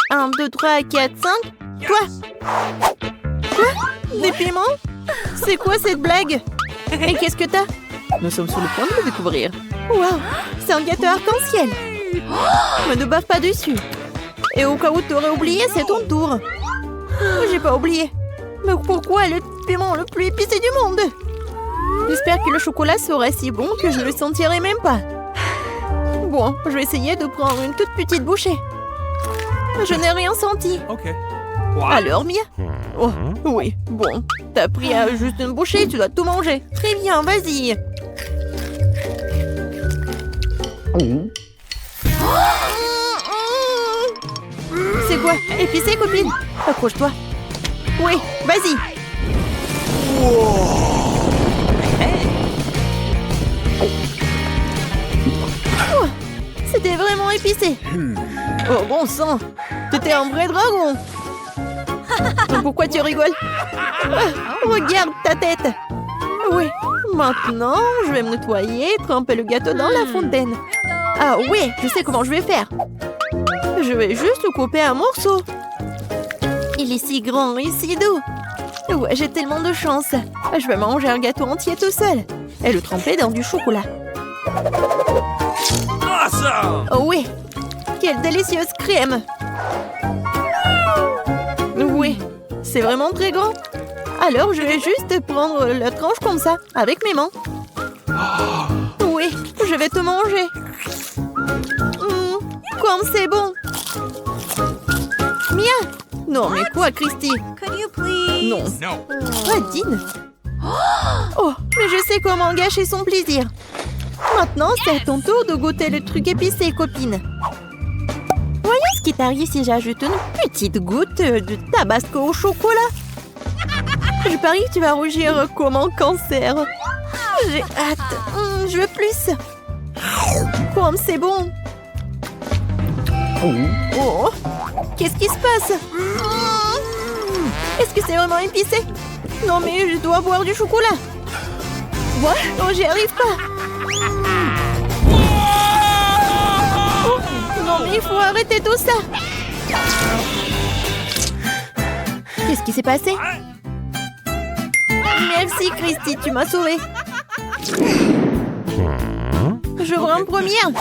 1, 2, 3, 4, 5. Toi? Quoi? Des piments? C'est quoi cette blague? Et qu'est-ce que t'as? Nous sommes sur le point de le découvrir. Waouh! C'est un gâteau arc-en-ciel! Mais ne bave pas dessus! Et au cas où t'aurais oublié, c'est ton tour! J'ai pas oublié! Mais pourquoi le piment le plus épicé du monde? J'espère que le chocolat sera si bon que je ne le sentirai même pas. Bon, je vais essayer de prendre une toute petite bouchée. Je n'ai rien senti. Okay. Alors, Mia? Oh, oui, bon. T'as pris juste une bouchée, tu dois tout manger. Très bien, vas-y. C'est quoi? Épicé, copine? Accroche-toi. Oui, vas-y. Oh, c'était vraiment épicé. Oh, bon sang. T'étais un vrai dragon. Pourquoi tu rigoles? Regarde ta tête. Oui, maintenant, je vais me nettoyer et tremper le gâteau dans la fontaine. Ah oui, je sais comment je vais faire. Je vais juste le couper un morceau. Il est si grand et si doux. Ouais, j'ai tellement de chance. Je vais manger un gâteau entier tout seul. Et le tremper dans du chocolat. Awesome! Oh oui, quelle délicieuse crème. Oui, c'est vraiment très grand. Alors, je vais juste prendre la tranche comme ça, avec mes mains. Oui, je vais tout manger. Comme c'est bon. Mia! Non, mais quoi, Christy? Could you please? Non. No. Dean. Oh, mais je sais comment gâcher son plaisir. Maintenant, c'est à ton tour de goûter le truc épicé, copine. Voyons ce qui t'arrive si j'ajoute une petite goutte de tabasco au chocolat. Je parie que tu vas rougir comme un cancer. J'ai hâte. Je veux plus. Comme c'est bon. Oh, qu'est-ce qui se passe? Est-ce que c'est vraiment épicé? Non, mais je dois boire du chocolat. Quoi? Oh, j'y arrive pas. Oh, non, mais il faut arrêter tout ça. Qu'est-ce qui s'est passé? Merci, Christy, tu m'as sauvée. Je veux en première.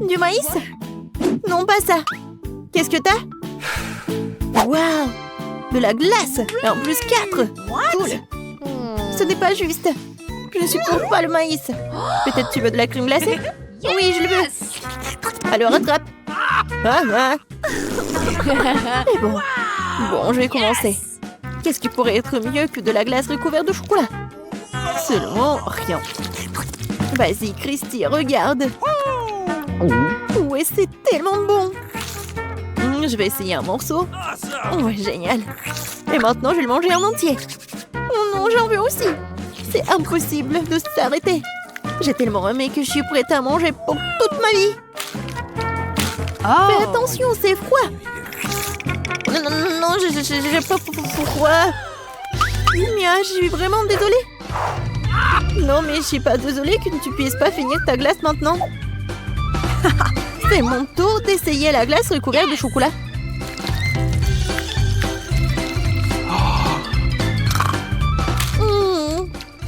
Du maïs? Non, pas ça. Qu'est-ce que t'as? Waouh! De la glace! Et en plus 4! Cool! Ce n'est pas juste. Je ne supporte pas le maïs. Peut-être tu veux de la crème glacée? Oui, je le veux. Alors attrape. Et bon. Bon, je vais commencer. Qu'est-ce qui pourrait être mieux que de la glace recouverte de chocolat? Seulement rien. Vas-y, Christy, regarde. Ouais, c'est tellement bon. Je vais essayer un morceau. Ouais, génial. Et maintenant, je vais le manger en entier. Oh non, j'en veux aussi. C'est impossible de s'arrêter. J'ai tellement aimé que je suis prête à manger pour toute ma vie. Fais attention, c'est froid. Non, non, non, non, j'ai pas pourquoi. Mia, je suis vraiment désolée. Non, mais je suis pas désolée que tu puisses pas finir ta glace maintenant. C'est mon tour d'essayer la glace recouverte de chocolat.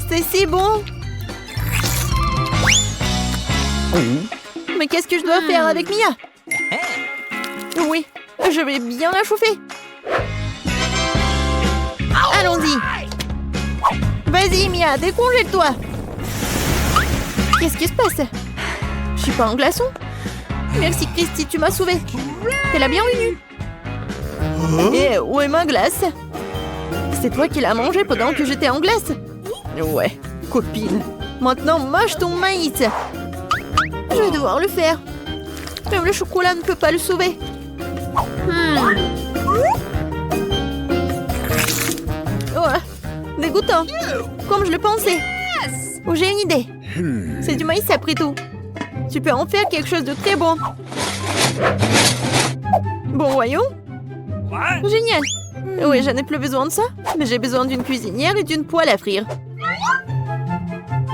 C'est si bon. Mais qu'est-ce que je dois faire avec Mia? Oui, je vais bien la chauffer. Allons-y. Vas-y, Mia, décongèle-toi. Qu'est-ce qui se passe? Je suis pas en glaçon? Merci, Christy, tu m'as sauvée. T'es la bienvenue. Et où est ma glace? C'est toi qui l'as mangée pendant que j'étais en glace? Ouais, copine. Maintenant, mâche ton maïs. Je vais devoir le faire. Même le chocolat ne peut pas le sauver. Oh, dégoûtant. Comme je le pensais. Oh, j'ai une idée. C'est du maïs après tout. Tu peux en faire quelque chose de très bon. Bon, voyons. Génial. Oui, je n'ai plus besoin de ça. Mais j'ai besoin d'une cuisinière et d'une poêle à frire.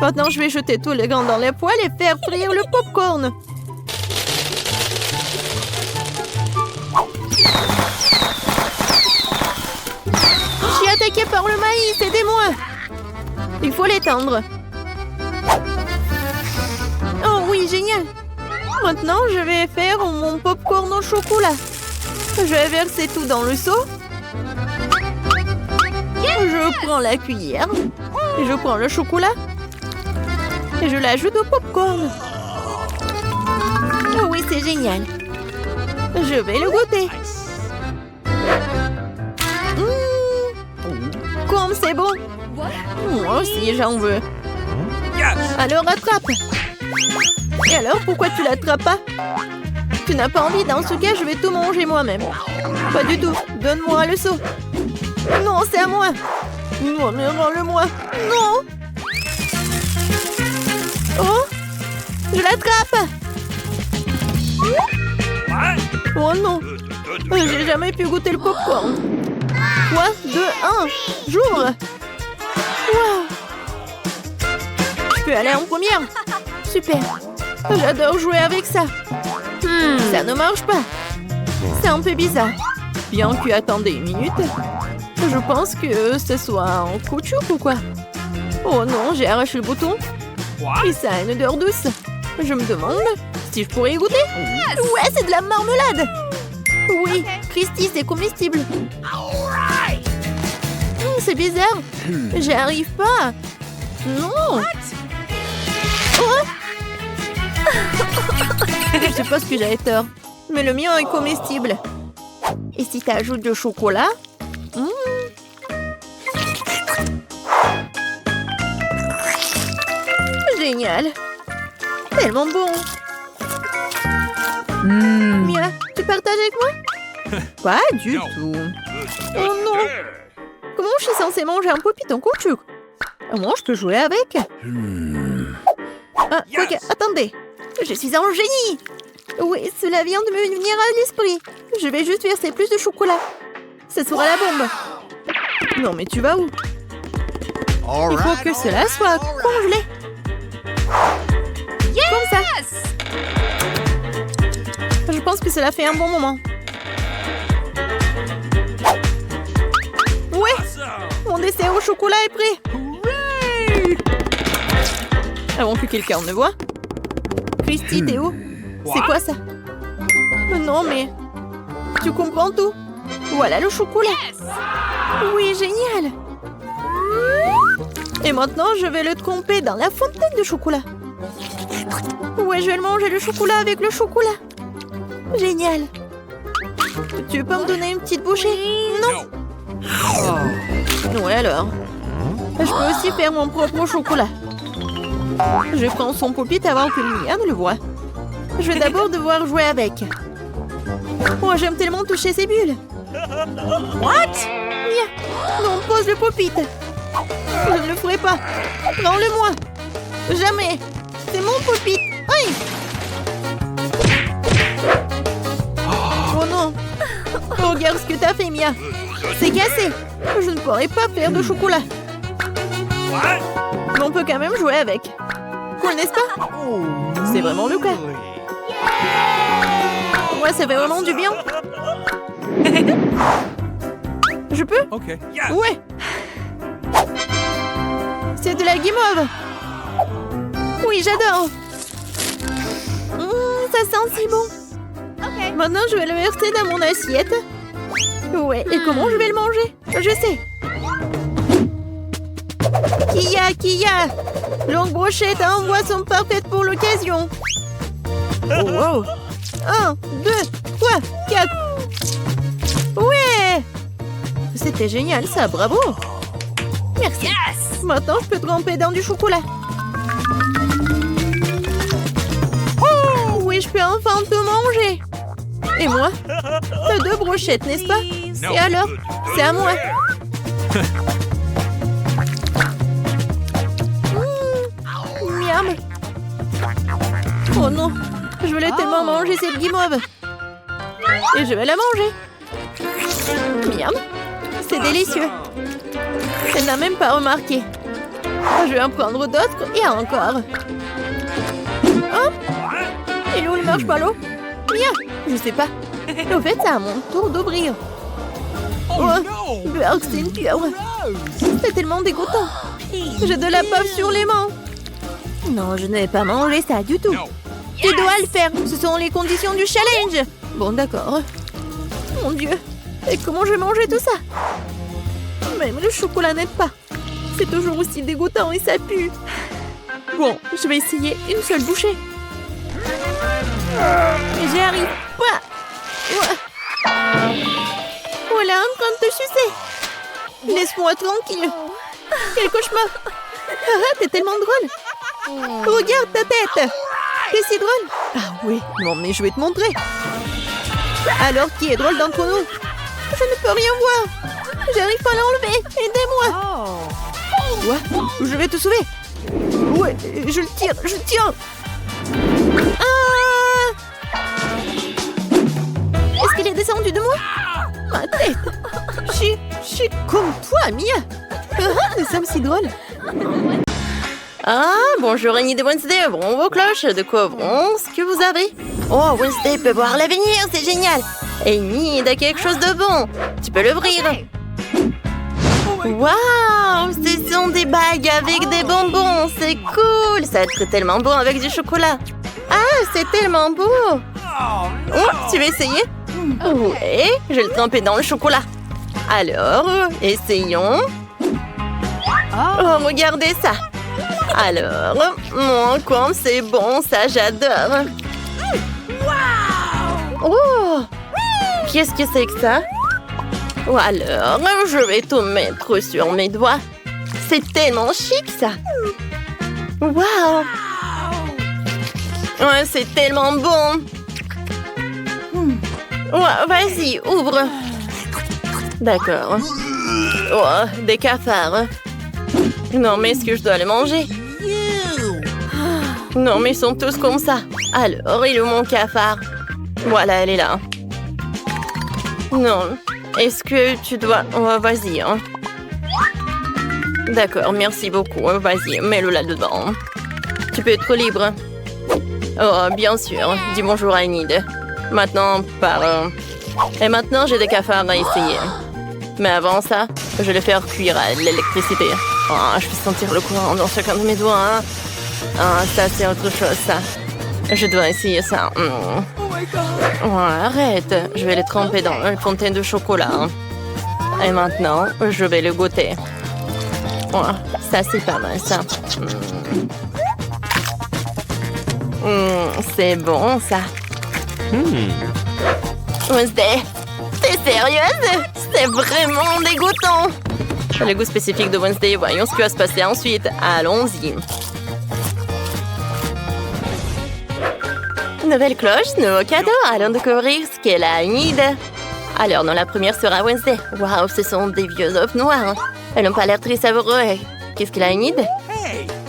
Maintenant, je vais jeter tout le grain dans la poêle et faire frire le popcorn. Il faut l'étendre. Oh oui, génial. Maintenant, je vais faire mon popcorn au chocolat. Je vais verser tout dans le seau. Je prends la cuillère. Et je prends le chocolat. Et je l'ajoute au popcorn. Oh oui, c'est génial. Je vais le goûter. Comme c'est bon. Moi aussi, j'en veux. Alors, attrape. Et alors, pourquoi tu l'attrapes pas? Tu n'as pas envie? Dans ce cas, je vais tout manger moi-même. Pas du tout. Donne-moi le seau. Non, c'est à moi. Non, mais rends-le-moi. Non. Oh, je l'attrape. Oh non. J'ai jamais pu goûter le popcorn. 3, 2, 1. J'ouvre. Wow. Je peux aller en première. Super. J'adore jouer avec ça. Ça ne marche pas. C'est un peu bizarre. Bien que attendez une minute. Je pense que ce soit en caoutchouc ou quoi. Oh non, j'ai arraché le bouton. Et ça a une odeur douce. Je me demande si je pourrais y goûter. Ouais, c'est de la marmelade. Oui, Christy, c'est comestible. C'est bizarre. J'y arrive pas. Non. Oh. Je sais pas ce que j'avais tort. Mais le mien est comestible. Et si tu ajoutes du chocolat? Génial. Tellement bon. Mia, tu partages avec moi? Pas du tout. Oh non. Comment je suis censée manger un popit en caoutchouc? Moi, je peux jouer avec. Ah, ok, attendez. Je suis un génie. Oui, cela vient de me venir à l'esprit. Je vais juste verser plus de chocolat. Ça sera la bombe. Non, mais tu vas où? Il faut que cela soit congelé. Comme ça. Je pense que cela fait un bon moment. Ouais, mon dessert au chocolat est prêt. Avant que quelqu'un ne voie. Christy, t'es où? C'est quoi ça? Non, mais... Tu comprends tout? Voilà le chocolat. Oui, génial. Et maintenant, je vais le tremper dans la fontaine de chocolat. Ouais, je vais manger le chocolat avec le chocolat. Génial. Tu peux me donner une petite bouchée? Non. Ouais, alors. Je peux aussi faire mon propre chocolat. Je prends son popit avant que Mia ne le voie. Je vais d'abord devoir jouer avec. Oh, j'aime tellement toucher ces bulles. What? Mia, non, pose le popit. Je ne le ferai pas. Rends-le-moi. Jamais. C'est mon popit. Aïe. Oh non. Regarde ce que t'as fait, Mia. C'est cassé. Je ne pourrai pas faire de chocolat. Mais on peut quand même jouer avec. Cool, n'est-ce pas? C'est vraiment le cas. Ouais, ça fait vraiment du bien. Je peux? Ouais. C'est de la guimauve. Oui, j'adore. Ça sent si bon. Maintenant, je vais le verser dans mon assiette. Ouais, et comment je vais le manger? Je sais. Kia, longue brochette en boisson parfaite pour l'occasion. Oh, wow. 1, 2, 3, 4. Ouais. C'était génial ça, bravo. Merci. Maintenant, je peux tremper dans du chocolat. Oui, je peux enfin tout manger. Et moi? T'as 2 brochettes, n'est-ce pas? Et alors? C'est à moi. Miam. Oh non, je voulais tellement manger cette guimauve. Et je vais la manger. Miam. C'est délicieux. Elle n'a même pas remarqué. Je vais en prendre d'autres et encore. Hop. Et où le marshmallow? Mia, je sais pas. Au fait, c'est à mon tour d'ouvrir. Oh, Burke, c'est une pieuvre. C'est tellement dégoûtant. J'ai de la bave sur les mains. Non, je ne vais pas manger ça du tout. Tu dois le faire. Ce sont les conditions du challenge. Bon, d'accord. Mon Dieu. Et comment je vais manger tout ça? Même le chocolat n'aide pas. C'est toujours aussi dégoûtant et ça pue. Bon, je vais essayer une seule bouchée. J'y arrive pas. Oh là, en train de te sucer. Laisse-moi tranquille. Quel cauchemar. T'es tellement drôle. Regarde ta tête. T'es si drôle. Ah oui, non mais je vais te montrer. Alors, qui est drôle d'entre nous? Je ne peux rien voir. J'arrive pas à l'enlever. Aidez-moi. Ouais, je vais te sauver. Ouais, je le tire, je le tire. Ah! Est-ce qu'il est descendu de moi? Ma tête. Je suis comme toi, Mia. Nous sommes si drôles. Ah, bonjour Annie de Wednesday, ouvrons vos cloches. De quoi ouvrons ce que vous avez? Oh, Wednesday peut voir l'avenir, c'est génial. Annie, il a quelque chose de bon. Tu peux l'ouvrir. Waouh, ce sont des bagues avec des bonbons, c'est cool. Ça va être tellement bon avec du chocolat. Ah, c'est tellement beau. Oh, tu veux essayer? Ouais, je vais le tremper dans le chocolat. Alors, essayons. Oh, regardez ça. Alors, comme c'est bon, ça j'adore. Oh, qu'est-ce que c'est que ça? Ou alors, je vais tout mettre sur mes doigts. C'est tellement chic, ça. Waouh! Ouais, c'est tellement bon. Ouais, vas-y, ouvre. D'accord. Oh, des cafards. Non, mais est-ce que je dois les manger? Non, mais ils sont tous comme ça. Alors, il est où mon cafard? Voilà, elle est là. Non. Est-ce que tu dois... Oh, vas-y, hein. D'accord, merci beaucoup. Vas-y, mets-le là-dedans. Tu peux être libre. Oh, bien sûr. Dis bonjour à Enid. Maintenant, par... Et maintenant, j'ai des cafards à essayer. Mais avant ça, je vais faire cuire à l'électricité. Oh, je peux sentir le courant dans chacun de mes doigts. Hein. Ah, ça, c'est autre chose, ça. Je dois essayer ça. Oh, arrête. Je vais les tremper dans une fontaine de chocolat. Et maintenant, je vais le goûter. Oh, ça, c'est pas mal, ça. C'est bon, ça. Wednesday, t'es sérieuse? C'est vraiment dégoûtant. Le goût spécifique de Wednesday. Voyons ce qui va se passer ensuite. Allons-y. Nouvelle cloche, nouveau cadeau. Allons découvrir ce qu'elle a une idée. Alors, non, la première sera Wednesday. Waouh, ce sont des vieux œufs noirs. Elles n'ont pas l'air très savoureux. Qu'est-ce qu'elle a une idée?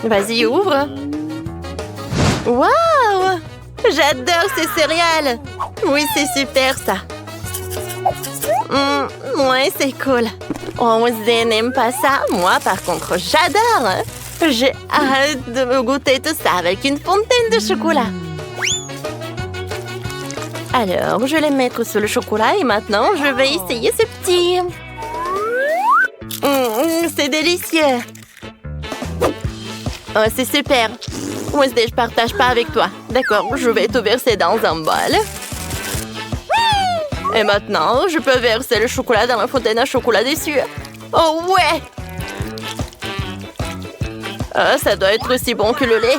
Vas-y, ouvre. Waouh! J'adore ces céréales. Oui, c'est super, ça. Ouais, c'est cool. Oh, Wednesday n'aime pas ça. Moi, par contre, j'adore. J'ai hâte de me goûter tout ça avec une fontaine de chocolat. Alors, je vais les mettre sur le chocolat et maintenant, je vais essayer ce petit. C'est délicieux. Oh, c'est super. Wednesday, je partage pas avec toi. D'accord, je vais tout verser dans un bol. Et maintenant, je peux verser le chocolat dans la fontaine à chocolat dessus. Oh ouais! Oh, ça doit être aussi bon que le lait.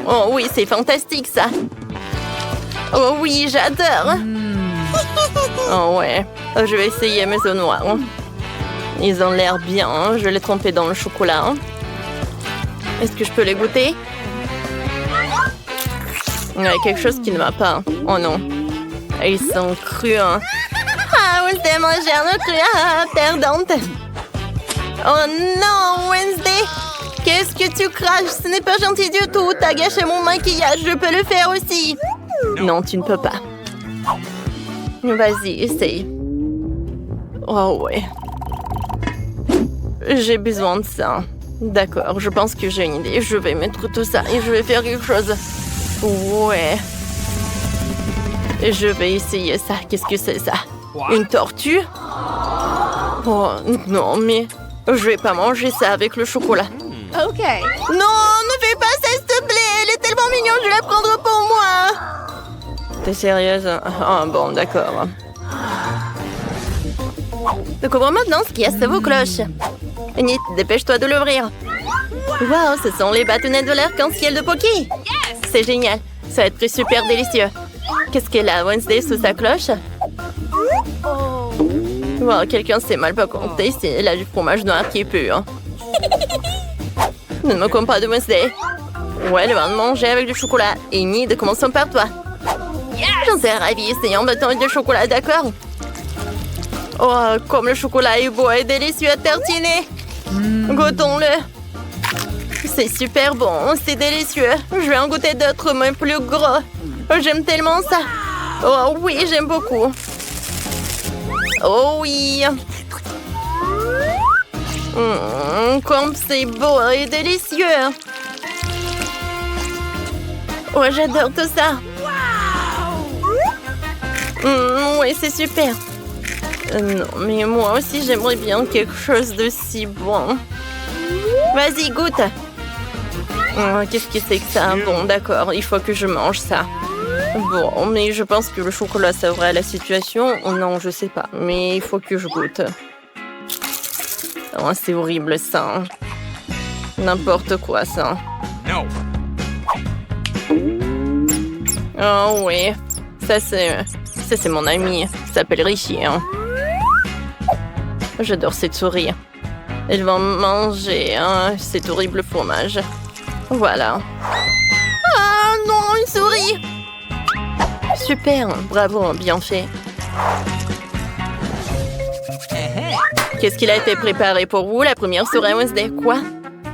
Oh oui, c'est fantastique, ça. Oh oui, j'adore. Oh ouais, je vais essayer mes œufs noirs. Ils ont l'air bien. Je vais les tremper dans le chocolat. Est-ce que je peux les goûter? Il y a quelque chose qui ne va pas. Oh non. Ils sont crus. Hein. Ah, Wednesday, manger un cru. Ah, perdante. Oh non, Wednesday. Qu'est-ce que tu craches? Ce n'est pas gentil du tout. T'as gâché mon maquillage. Je peux le faire aussi. Non, tu ne peux pas. Vas-y, essaye. Oh ouais. J'ai besoin de ça. D'accord, je pense que j'ai une idée. Je vais mettre tout ça et je vais faire quelque chose. Ouais. Je vais essayer ça. Qu'est-ce que c'est ça? Une tortue? Oh non, mais je vais pas manger ça avec le chocolat. Ok. Non, ne fais pas ça, s'il te plaît. Elle est tellement mignonne, je la prendrai pour moi. T'es sérieuse? Ah bon, d'accord. Découvre maintenant ce qu'il y a sur vos cloches. Enid, dépêche-toi de l'ouvrir. Waouh, ce sont les bâtonnets de l'arc-en-ciel de Pocky. C'est génial. Ça va être super délicieux. Qu'est-ce qu'elle a, Wednesday, sous sa cloche? Wow, quelqu'un s'est mal pas compté. C'est là du fromage noir qui est pur. Ne me moquons pas de Wednesday. Ouais, elle va manger avec du chocolat. Enid, commençons par toi. J'en suis ravie. C'est un bâton de chocolat, d'accord? Oh, comme le chocolat est beau et délicieux à tartiner. Goûtons-le. C'est super bon, c'est délicieux. Je vais en goûter d'autres, mais plus gros. J'aime tellement ça. Oh oui, j'aime beaucoup. Oh oui. Comme c'est beau et délicieux. Oh, j'adore tout ça. Oui, c'est super. Non, mais moi aussi, j'aimerais bien quelque chose de si bon. Vas-y, goûte. Oh, qu'est-ce que c'est que ça? Bon, d'accord, il faut que je mange ça. Bon, mais je pense que le chocolat sauverait la situation. Non, je sais pas, mais il faut que je goûte. Oh, c'est horrible, ça. N'importe quoi, ça. No. Oh, oui. Ça, c'est mon ami. Il s'appelle Richie, hein. J'adore cette souris. Elle va manger cet horrible fromage. Voilà. Ah non, une souris! Super, bravo, bien fait. Qu'est-ce qu'il a été préparé pour vous, la première souris Wednesday? Quoi?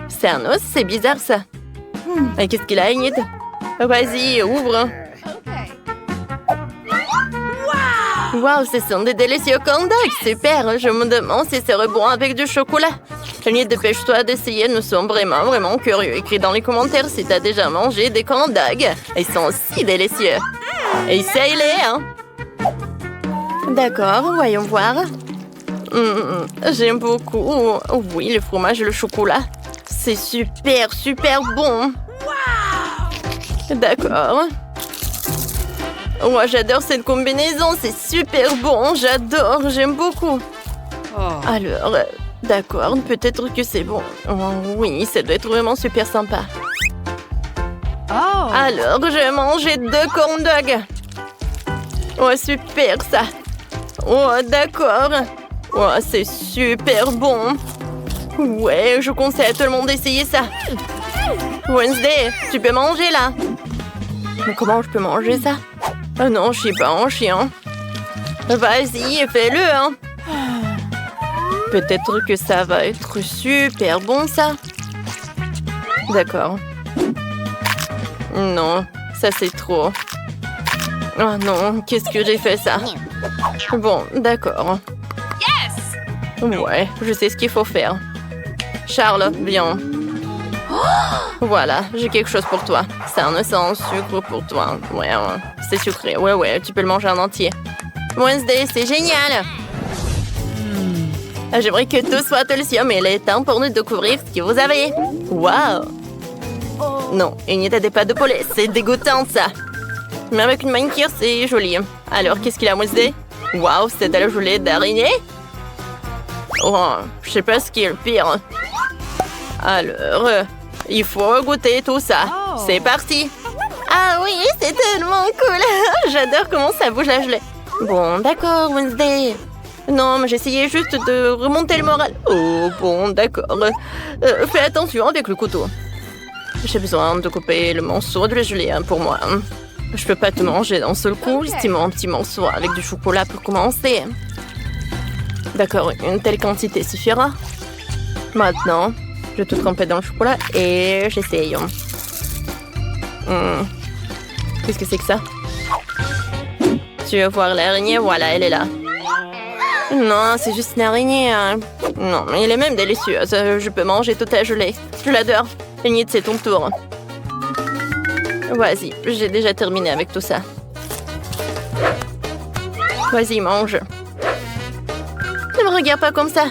C'est un os? C'est bizarre, ça. Et qu'est-ce qu'il a, Enid? Vas-y, ouvre. Waouh, ce sont des délicieux corn dogs, super. Je me demande si c'est bon avec du chocolat. Enid, dépêche-toi d'essayer, nous sommes vraiment curieux. Écris dans les commentaires si t'as déjà mangé des corn dogs. Ils sont si délicieux. Essaye-les, hein. D'accord, voyons voir. J'aime beaucoup. Oui, le fromage et le chocolat. C'est super bon. D'accord. Moi, j'adore cette combinaison. C'est super bon. J'adore. J'aime beaucoup. Alors, d'accord. Peut-être que c'est bon. Oh, oui, ça doit être vraiment super sympa. Alors, je vais manger 2 corn dogs. Oh, super, ça. Oh, d'accord. Oh, c'est super bon. Ouais, je conseille à tout le monde d'essayer ça. Wednesday, tu peux manger, là. Mais comment je peux manger ça? Oh non, je suis pas un chien. Vas-y, fais-le, hein. Peut-être que ça va être super bon, ça. D'accord. Non, ça c'est trop. Oh non, qu'est-ce que j'ai fait, ça? Bon, d'accord. Ouais, je sais ce qu'il faut faire. Charles, viens. Voilà, j'ai quelque chose pour toi. C'est un os en sucre pour toi. Ouais, c'est sucré. Ouais, tu peux le manger en entier. Wednesday, c'est génial. J'aimerais que tout soit délicieux, mais il est temps pour nous de découvrir ce que vous avez. Waouh. Non, il n'y a des pâtes de poulet. C'est dégoûtant, ça. Mais avec une manicure, c'est joli. Alors, qu'est-ce qu'il a, Wednesday? Waouh, c'est de la gelée d'araignée? Oh, je sais pas ce qui est le pire. Alors, il faut goûter tout ça. C'est parti. Ah oui, c'est tellement cool. J'adore comment ça bouge la gelée. Bon, d'accord, Wednesday. Non, mais j'essayais juste de remonter le moral. Oh, bon, d'accord. Fais attention avec le couteau. J'ai besoin de couper le morceau de la gelée pour moi. Je peux pas te manger d'un seul coup. Estimons un petit morceau avec du chocolat pour commencer. D'accord, une telle quantité suffira. Maintenant, je vais tout tremper dans le chocolat et j'essaye. Qu'est-ce que c'est que ça? Tu veux voir l'araignée? Voilà, elle est là. Non, c'est juste une araignée. Hein. Non, mais elle est même délicieuse. Je peux manger toute la gelée. Je l'adore. Enid, c'est ton tour. Vas-y, j'ai déjà terminé avec tout ça. Vas-y, mange. Ne me regarde pas comme ça.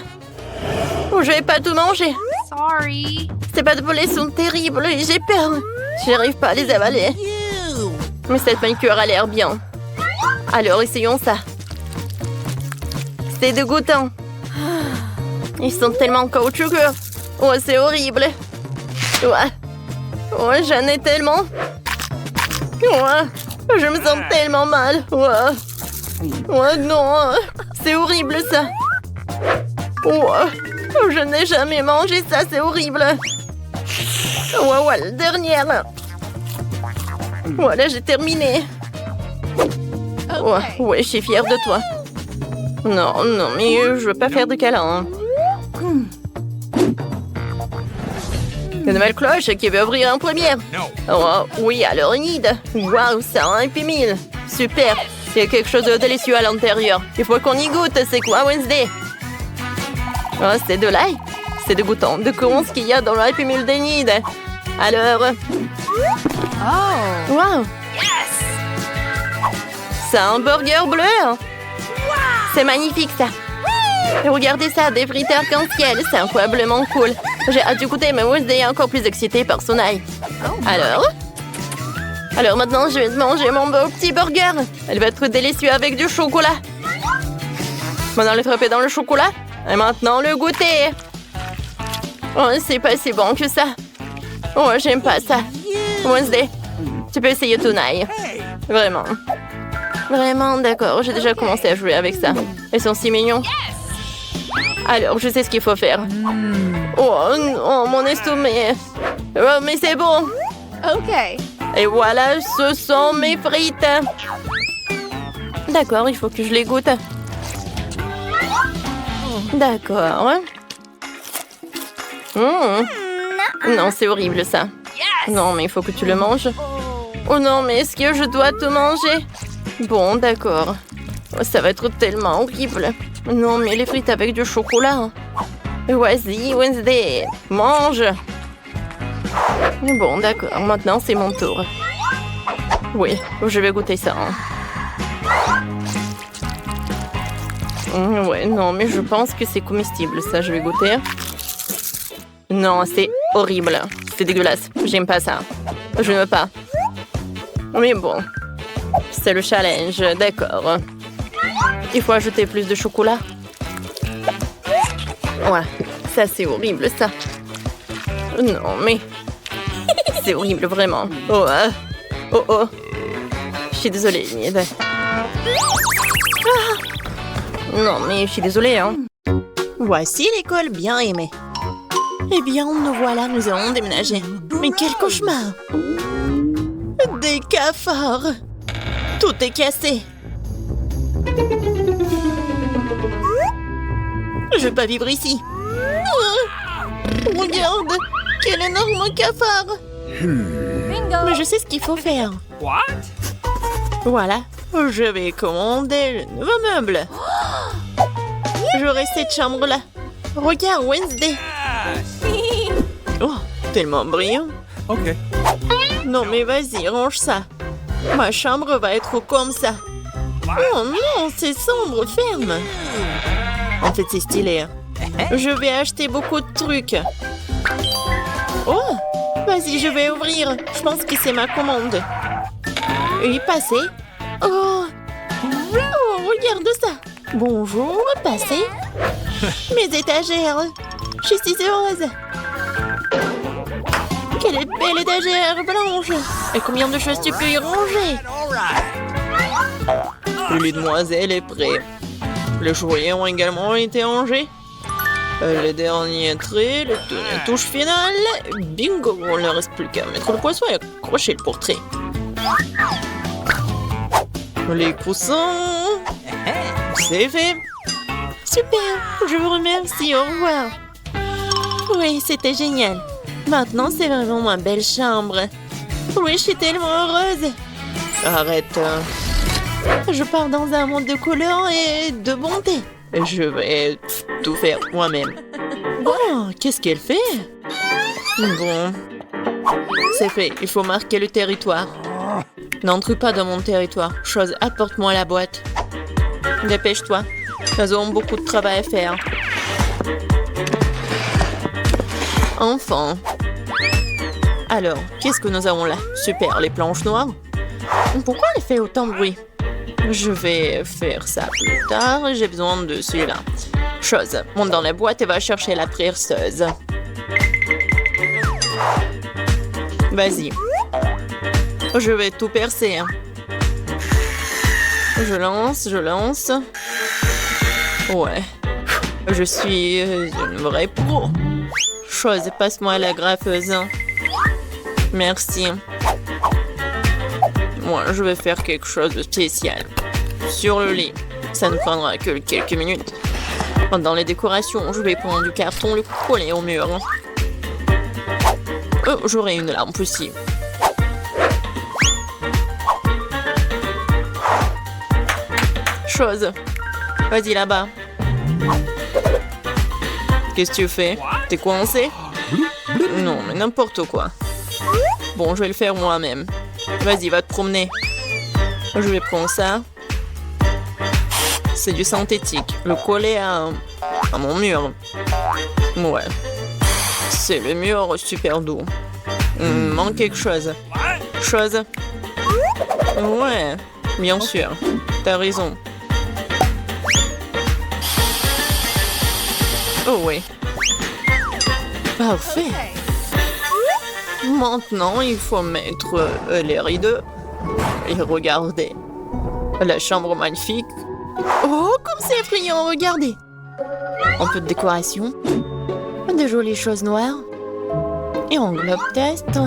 Je vais pas tout manger. Sorry. Ces pâtes volées sont terribles et j'ai peur. J'arrive pas à les avaler. Mais cette manicure a l'air bien. Alors, essayons ça. C'est dégoûtant. Ils sont tellement caoutchouteux. Oh, c'est horrible. Ouais. Oh, j'en ai tellement. Ouais. Je me sens tellement mal. Ouais. Ouais, non. C'est horrible, ça. Ouais. Je n'ai jamais mangé ça, c'est horrible. Ouais, la dernière. Voilà, j'ai terminé. Ouais, je suis fière de toi. Non, mais je veux pas faire de câlin. Une nouvelle cloche qui veut ouvrir en première. Oh, oui, alors Enid. Waouh, ça a un Happy Meal. Super. Il y a quelque chose de délicieux à l'intérieur. Il faut qu'on y goûte. C'est quoi, Wednesday? Oh, c'est de l'ail. C'est dégoûtant. De comment ce qu'il y a dans le Happy Meal d'Enid. Alors... Oh! Wow! C'est un burger bleu! C'est magnifique, ça! Regardez ça, des frites arc-en-ciel! C'est incroyablement cool! J'ai hâte d'écouter, mais Wednesday est encore plus excitée par son ail. Alors maintenant, je vais manger mon beau petit burger! Elle va être délicieuse avec du chocolat! Maintenant, le frapper dans le chocolat. Et maintenant, le goûter! Oh, c'est pas si bon que ça! Oh, j'aime pas ça! Wednesday, tu peux essayer ton ail. Vraiment. Vraiment, d'accord. J'ai déjà commencé à jouer avec ça. Ils sont si mignons. Alors, je sais ce qu'il faut faire. Oh, mon estomac. Oh, mais c'est bon. OK. Et voilà, ce sont mes frites. D'accord, il faut que je les goûte. D'accord. Non, c'est horrible, ça. Non, mais il faut que tu le manges. Oh non, mais est-ce que je dois tout manger? Bon, d'accord. Oh, ça va être tellement horrible. Non, mais les frites avec du chocolat. Vas-y, Wednesday, mange. Bon, d'accord. Maintenant, c'est mon tour. Oui, je vais goûter ça. Ouais, non, mais je pense que c'est comestible, ça. Je vais goûter. Non, c'est horrible. C'est dégueulasse. J'aime pas ça. Je ne veux pas. Mais bon. C'est le challenge. D'accord. Il faut ajouter plus de chocolat. Ouais. Ça, c'est horrible, ça. Non, mais... C'est horrible, vraiment. Oh, oh. Je suis désolée, Enid. Non, mais je suis désolée, hein. Voici l'école bien aimée. Eh bien, nous voilà, nous allons déménager. Mais quel cauchemar! Des cafards! Tout est cassé! Je vais pas vivre ici! Regarde! Quel énorme cafard! Mais je sais ce qu'il faut faire! What? Voilà, je vais commander le nouveau meuble! J'aurai cette chambre-là! Regarde, Wednesday! Oh, tellement brillant! OK. Non, mais vas-y, range ça. Ma chambre va être comme ça. Oh non, c'est sombre, ferme. En fait, c'est stylé. Je vais acheter beaucoup de trucs. Oh, vas-y, je vais ouvrir. Je pense que c'est ma commande. Oui, passez. Oh, regarde ça. Bonjour, passez. Mes étagères. Je suis si heureuse. Quelle belle étagère blanche! Et combien de choses tu peux y ranger? Le lit de demoiselle est prêt. Les jouets ont également été rangés. Les derniers traits, les touches finales. Bingo! Il ne reste plus qu'à mettre le poisson et accrocher le portrait. Les coussins. C'est fait. Super! Je vous remercie. Au revoir. Oui, c'était génial. Maintenant, c'est vraiment ma belle chambre. Oui, je suis tellement heureuse. Arrête. Je pars dans un monde de couleurs et de bonté. Je vais tout faire moi-même. Oh, qu'est-ce qu'elle fait? Bon. C'est fait, il faut marquer le territoire. N'entre pas dans mon territoire. Chose, apporte-moi la boîte. Dépêche-toi. Nous avons beaucoup de travail à faire. Enfin, Alors, qu'est-ce que nous avons là? Super, les planches noires. Pourquoi elle fait autant de bruit? Je vais faire ça plus tard. J'ai besoin de celui-là. Chose, monte dans la boîte et va chercher la perceuse. Vas-y. Je vais tout percer. Je lance. Ouais. Je suis une vraie pro. Chose, passe-moi la graffeuse. Merci. Moi, je vais faire quelque chose de spécial. Sur le lit. Ça ne prendra que quelques minutes. Dans les décorations, je vais prendre du carton, le coller au mur. J'aurai une lampe aussi. Chose. Vas-y là-bas. Qu'est-ce que tu fais? T'es coincé? Non, mais n'importe quoi. Bon, je vais le faire moi-même. Vas-y, va te promener. Je vais prendre ça. C'est du synthétique. Le coller à mon mur. Ouais. C'est le mur super doux. Il me manque quelque chose. Chose. Ouais, bien sûr. T'as raison. Oh oui. Parfait. Maintenant, il faut mettre les rideaux. Et regardez. La chambre magnifique. Oh, comme c'est effrayant, regardez. Un peu de décoration. De jolies choses noires. Et en globe test.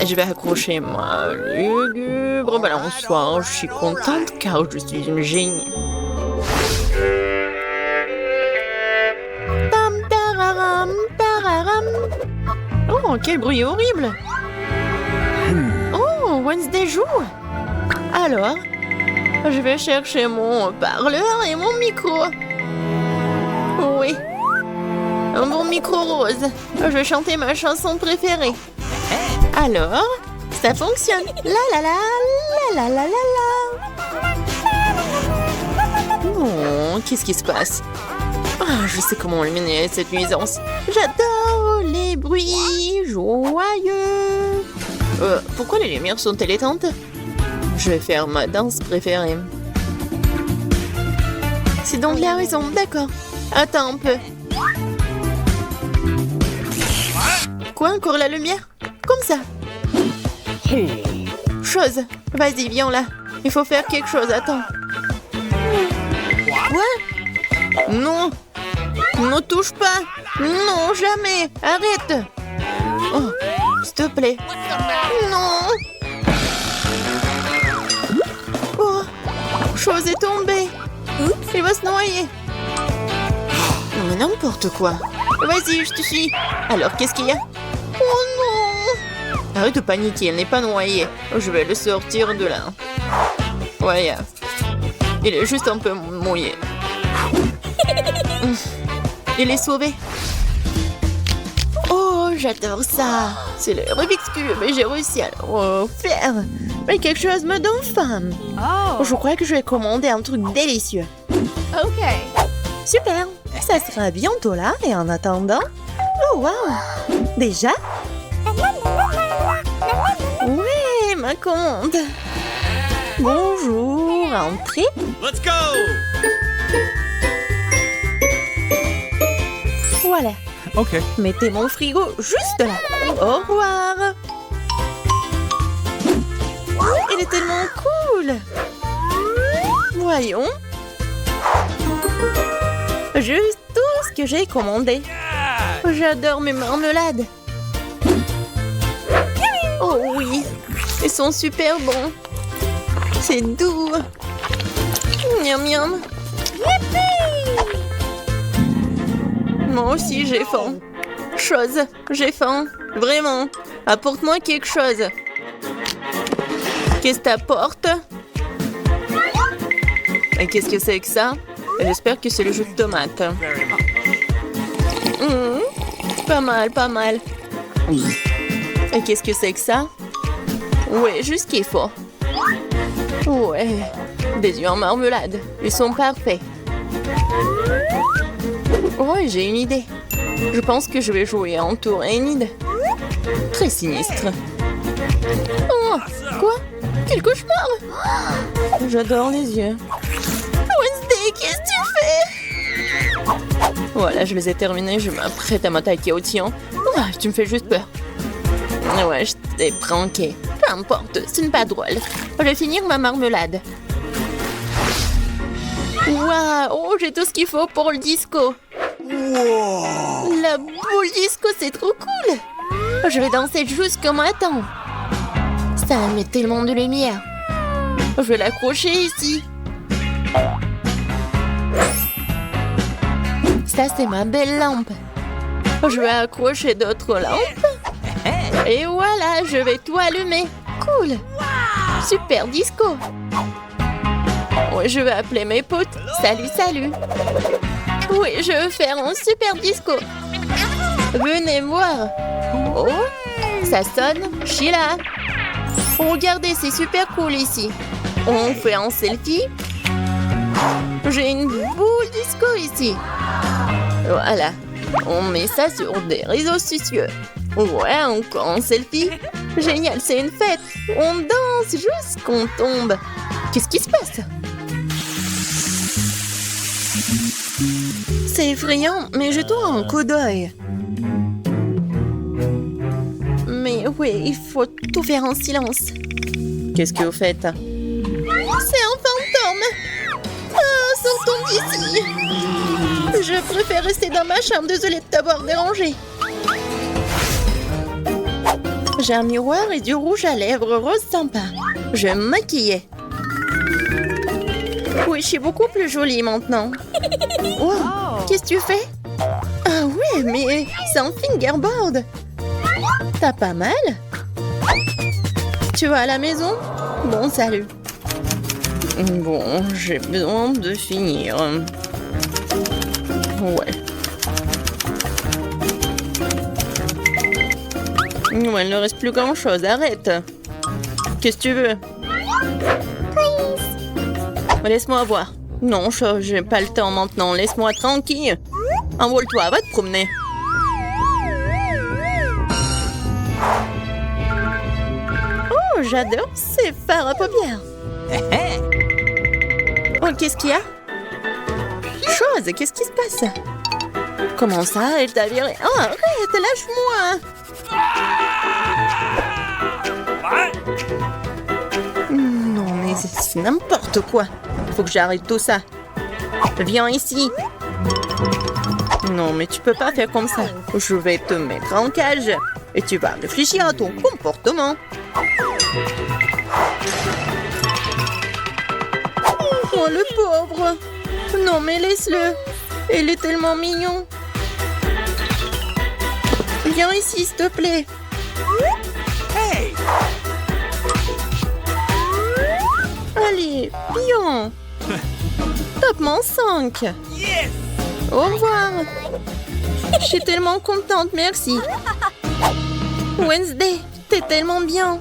Je vais accrocher ma lugubre balançoire. Je suis contente car je suis une génie. Tam tararam, tararam. Oh, quel bruit horrible. Oh, Wednesday joue. Alors, je vais chercher mon parleur et mon micro. Oui. Un bon micro rose. Je vais chanter ma chanson préférée. Alors, ça fonctionne. La la la, la la la la la. Oh, qu'est-ce qui se passe? Ah, je sais comment éliminer cette nuisance. J'adore les bruits joyeux. Pourquoi les lumières sont-elles éteintes? Je vais faire ma danse préférée. C'est donc la raison, d'accord. Attends un peu. Quoi, encore la lumière? Comme ça. Chose, vas-y, viens là. Il faut faire quelque chose, attends. Quoi? Non. Ne touche pas. Non, jamais. Arrête. Oh, s'il te plaît. Non. Oh, chose est tombée. Il va se noyer. Non, mais n'importe quoi. Vas-y, je te suis. Alors, qu'est-ce qu'il y a? Oh non! Arrête de paniquer, elle n'est pas noyée. Je vais le sortir de là. Ouais, il est juste un peu mouillé. Il est sauvé. Oh, j'adore ça. C'est le Rubik's Cube et j'ai réussi à le refaire. Mais quelque chose me donne faim. Oh. Je crois que je vais commander un truc délicieux. Ok. Super. Ça sera bientôt là et en attendant... Oh, wow. Déjà? Oui, ma commande. Bonjour, entrez. Let's go! Voilà. Ok. Mettez mon frigo juste là. Au revoir. Il est tellement cool. Voyons. Juste tout ce que j'ai commandé. J'adore mes marmelades. Oh oui, ils sont super bons. C'est doux. Miam miam. Moi aussi j'ai faim. Chose, j'ai faim. Vraiment. Apporte-moi quelque chose. Qu'est-ce que t'apportes? Et qu'est-ce que c'est que ça? J'espère que c'est le jus de tomate. Pas mal, pas mal. Et qu'est-ce que c'est que ça? Ouais, juste ce qu'il faut. Ouais, des œufs en marmelade. Ils sont parfaits. Ouais, j'ai une idée. Je pense que je vais jouer en tour Enid. Très sinistre. Oh, quoi? Quel cauchemar! J'adore les yeux. Wednesday, qu'est-ce que tu fais? Voilà, je les ai terminés. Je m'apprête à m'attaquer au tien. Ah, tu me fais juste peur. Ouais, je t'ai pranké. Peu importe, ce n'est pas drôle. Je vais finir ma marmelade. Waouh, oh, j'ai tout ce qu'il faut pour le disco. La boule disco, c'est trop cool. Je vais danser jusqu'au matin. Ça met tellement de lumière. Je vais l'accrocher ici. Ça, c'est ma belle lampe. Je vais accrocher d'autres lampes. Et voilà, je vais tout allumer. Cool. Super disco. Oui, je vais appeler mes potes. Salut, salut. Oui, je veux faire un super disco. Venez voir. Oh, ça sonne. Sheila. Regardez, c'est super cool ici. On fait un selfie. J'ai une boule disco ici. Voilà. On met ça sur des réseaux sociaux. Ouais, encore un selfie. Génial, c'est une fête. On danse jusqu'on tombe. Qu'est-ce qui se passe? C'est effrayant, mais je dois un coup d'œil. Mais oui, il faut tout faire en silence. Qu'est-ce que vous faites? C'est un fantôme. Ah, sortons d'ici. Je préfère rester dans ma chambre. Désolée de t'avoir dérangé. J'ai un miroir et du rouge à lèvres rose sympa. Je vais me maquiller. Oui, je suis beaucoup plus jolie maintenant. Oh, qu'est-ce que tu fais? Ah ouais, mais c'est un fingerboard. T'as pas mal? Tu vas à la maison? Bon, salut. Bon, j'ai besoin de finir. Ouais. Ouais, il ne reste plus grand-chose. Arrête. Qu'est-ce que tu veux? Laisse-moi voir. Non, j'ai pas le temps maintenant. Laisse-moi tranquille. Envole-toi, va te promener. Oh, j'adore ces fards à paupières. Oh, qu'est-ce qu'il y a? Chose, qu'est-ce qui se passe? Comment ça, elle t'a viré? Oh, arrête, lâche-moi. Non, mais c'est n'importe quoi. Faut que j'arrête tout ça. Viens ici. Non, mais tu peux pas faire comme ça. Je vais te mettre en cage. Et tu vas réfléchir à ton comportement. Oh, le pauvre. Non, mais laisse-le. Il est tellement mignon. Viens ici, s'il te plaît. Hey! Allez, bien. Top-moi 5. Yes! Au revoir. Je suis tellement contente, merci. Wednesday, t'es tellement bien.